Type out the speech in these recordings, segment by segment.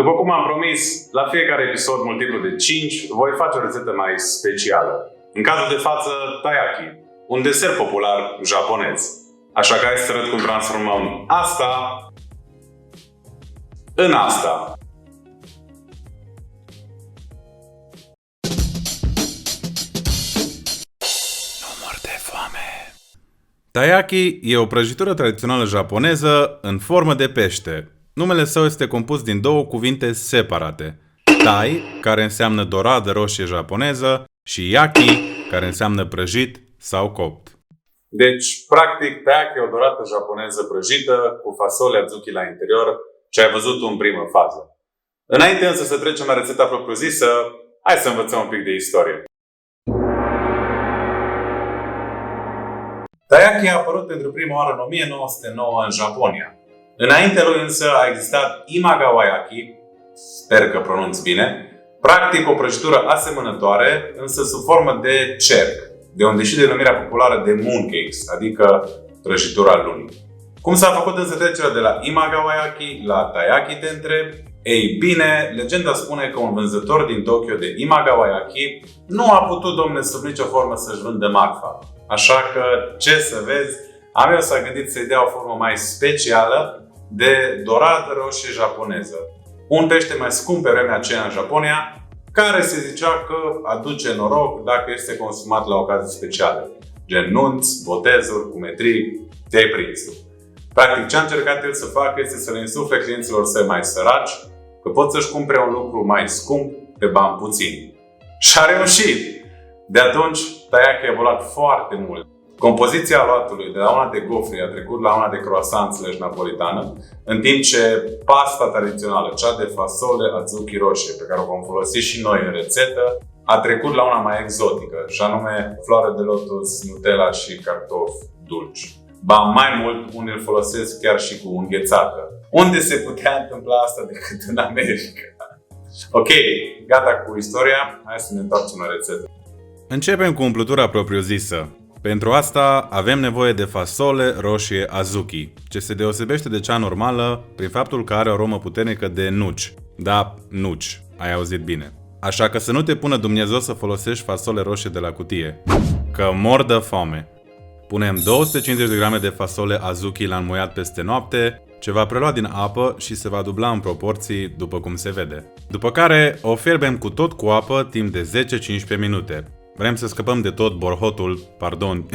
După cum am promis, la fiecare episod multiplu de 5 voi face o rețetă mai specială. În cazul de față, taiyaki, un desert popular japonez. Așa că hai să arăt cum transformăm asta în asta. Nu mor de foame. Taiyaki e o prăjitură tradițională japoneză în formă de pește. Numele său este compus din două cuvinte separate. Tai, care înseamnă doradă roșie japoneză, și yaki, care înseamnă prăjit sau copt. Deci, practic, taiyaki e o dorată japoneză prăjită cu fasole azuki la interior, ce ai văzut în primă fază. Înainte însă să trecem la rețeta propriu-zisă, hai să învățăm un pic de istorie. Taiyaki a apărut pentru prima oară în 1909 în Japonia. Înainte lui însă a existat imagawayaki, sper că pronunț bine, practic o prăjitură asemănătoare, însă sub formă de cerc, de unde și denumirea populară de mooncakes, adică prăjitura lunii. Cum s-a făcut însă trecerea de la imagawayaki la taiyaki, te întreb? Ei bine, legenda spune că un vânzător din Tokyo de imagawayaki nu a putut, domne, sub nicio formă să-și vândă marfa. Așa că, ce să vezi, Amel s-a gândit să-i dea o formă mai specială de dorată roșie japoneză. Un pește mai scump pe vremea aceea în Japonia, care se zicea că aduce noroc dacă este consumat la ocazii speciale, gen nunți, botezuri, cumetrii, te-ai prins. Practic, ce a încercat el să facă este să le insufle clienților săi mai săraci că pot să-și cumpere un lucru mai scump pe bani puțini. Și a reușit! De atunci, taiyaki a evoluat foarte mult. Compoziția luatului de la una de gofri a trecut la una de croissant napolitană, în timp ce pasta tradițională, cea de fasole azuki roșie, pe care o vom folosi și noi în rețetă, a trecut la una mai exotică, și anume floare de lotus, Nutella și cartofi dulci. Ba mai mult, unii îl folosesc chiar și cu înghețată. Unde se putea întâmpla asta decât în America? Ok, gata cu istoria, hai să ne întoarcem la rețetă. Începem cu umplutura propriu-zisă. Pentru asta avem nevoie de fasole roșie azuki, ce se deosebește de cea normală prin faptul că are o aromă puternică de nuci. Da, nuci, ai auzit bine. Așa că să nu te pună Dumnezeu să folosești fasole roșie de la cutie, că mor de foame. Punem 250 de grame de fasole azuki la înmuiat peste noapte, ce va prelua din apă și se va dubla în proporții după cum se vede. După care o fierbem cu tot cu apă timp de 10-15 minute. Vrem să scăpăm de tot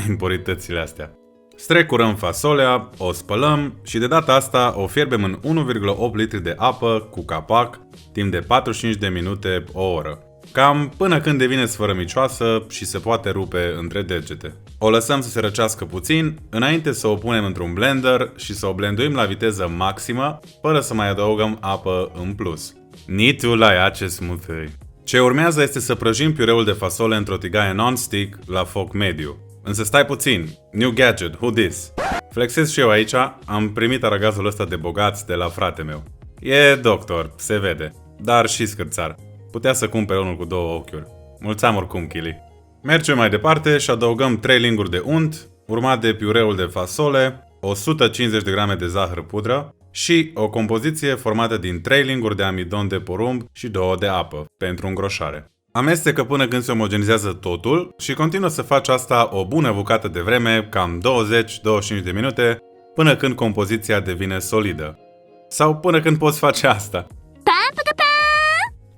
impuritățile astea. Strecurăm fasolea, o spălăm și de data asta o fierbem în 1,8 litri de apă cu capac timp de 45 de minute, o oră. Cam până când devine sfărămicioasă și se poate rupe între degete. O lăsăm să se răcească puțin, înainte să o punem într-un blender și să o blenduim la viteză maximă, fără să mai adăugăm apă în plus. Nitu la ea ce smoothie. Ce urmează este să prăjim piureul de fasole într-o tigaie non-stick la foc mediu. Însă stai puțin, new gadget, who this? Flexez și eu aici, am primit aragazul ăsta de bogați de la frate meu. E doctor, se vede, dar și scârțar. Putea să cumpere unul cu două ochiuri. Mulțam oricum, Chili. Mergem mai departe și adăugăm 3 linguri de unt, urmat de piureul de fasole, 150 de grame de zahăr pudră și o compoziție formată din 3 linguri de amidon de porumb și 2 de apă, pentru îngroșare. Amestecă până când se omogenizează totul și continuă să faci asta o bună bucată de vreme, cam 20-25 de minute, până când compoziția devine solidă. Sau până când poți face asta.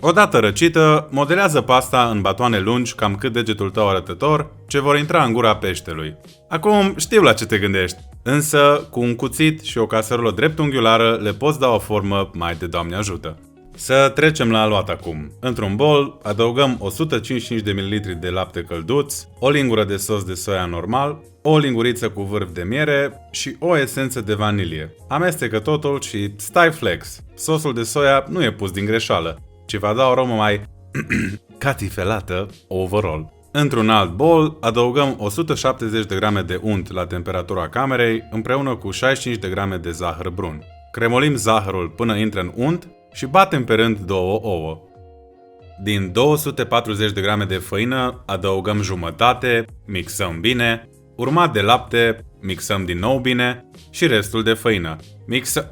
Odată răcită, modelează pasta în batoane lungi, cam cât degetul tău arătător, ce vor intra în gura peștelui. Acum știu la ce te gândești, însă cu un cuțit și o caserolă dreptunghiulară le poți da o formă mai de Doamne ajută. Să trecem la aluat acum. Într-un bol adăugăm 155 de ml de lapte călduț, o lingură de sos de soia normal, o linguriță cu vârf de miere și o esență de vanilie. Amestecă totul și stai flex. Sosul de soia nu e pus din greșeală, ci va da o aromă mai catifelată overall. Într-un alt bol adăugăm 170 de grame de unt la temperatura camerei împreună cu 65 de grame de zahăr brun. Cremolim zahărul până intră în unt și batem pe rând 2 ouă. Din 240 de grame de făină adăugăm jumătate, mixăm bine, urmat de lapte, mixăm din nou bine și restul de făină.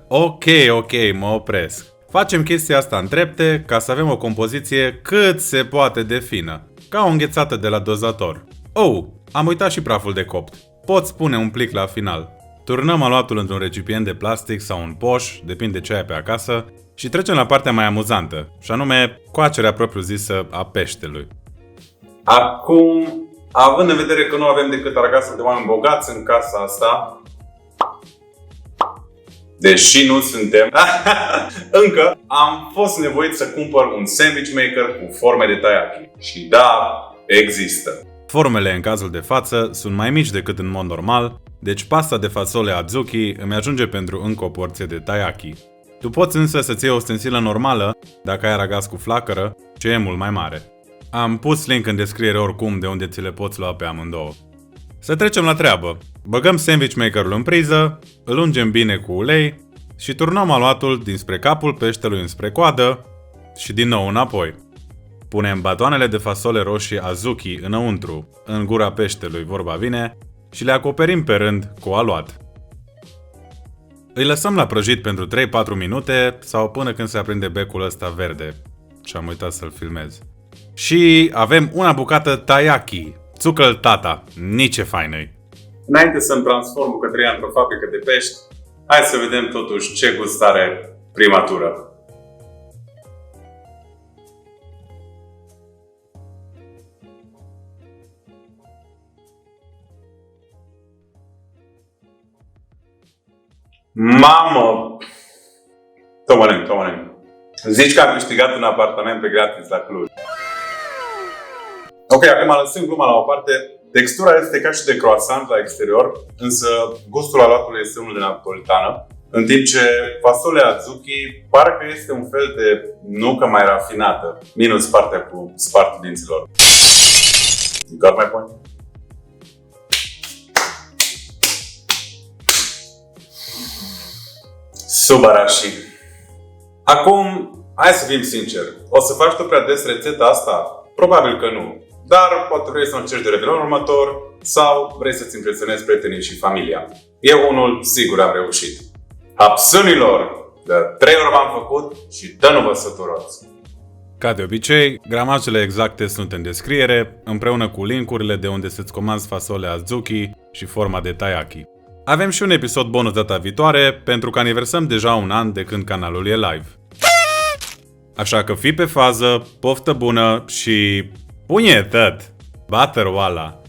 Ok, mă opresc. Facem chestia asta în trepte ca să avem o compoziție cât se poate de fină, ca o înghețată de la dozator. Oh, am uitat și praful de copt. Poți pune un plic la final. Turnăm aluatul într-un recipient de plastic sau un poș, depinde ce ai pe acasă, și trecem la partea mai amuzantă, și anume coacerea propriu-zisă a peștelui. Acum, având în vedere că nu avem decât argasul de oameni bogați în casa asta, deși nu suntem, încă am fost nevoit să cumpăr un sandwich maker cu forme de taiyaki. Și da, există. Formele în cazul de față sunt mai mici decât în mod normal, deci pasta de fasole Azuki îmi ajunge pentru încă o porție de taiyaki. Tu poți însă să-ți iei o stensilă normală dacă ai aragaz cu flacără, ce e mult mai mare. Am pus link în descriere oricum de unde ți le poți lua pe amândouă. Să trecem la treabă. Băgăm sandwich makerul în priză, îl ungem bine cu ulei și turnăm aluatul dinspre capul peștelui înspre coadă și din nou înapoi. Punem batoanele de fasole roșii Azuki înăuntru, în gura peștelui, vorba vine, și le acoperim pe rând cu aluat. Îi lăsăm la prăjit pentru 3-4 minute sau până când se aprinde becul ăsta verde. Și am uitat să-l filmez. Și avem una bucată taiyaki. Țucă-l tata, nici e faină-i. Înainte să-mi transform bucătăria într-o fabrică de pești, hai să vedem totuși ce gust are prima tură. Mamă! Tomănânc. Zici că am câștigat un apartament pe gratis la Cluj. Ok, acum lăsăm gluma la o parte. Textura este ca și de croissant la exterior, însă gustul aluatului este unul de napolitană, în timp ce fasolea Azuki parcă este un fel de nucă mai rafinată, minus partea cu spartul dinților. You got my point? Subarashi. Acum, hai să fim sinceri. O să faci tu prea des rețeta asta? Probabil că nu. Dar poate vrei să încerci de Revelon următor sau vrei să-ți impresionezi prietenii și familia. Eu unul sigur am reușit. Hapsunilor! De 3 ori v-am făcut și dă nu vă săturați! Ca de obicei, gramajele exacte sunt în descriere, împreună cu linkurile de unde să-ți comanzi fasolea Azuki și forma de taiyaki. Avem și un episod bonus data viitoare, pentru că aniversăm deja un an de când canalul e live. Așa că fii pe fază, poftă bună și... Punie tăt! Bater oala!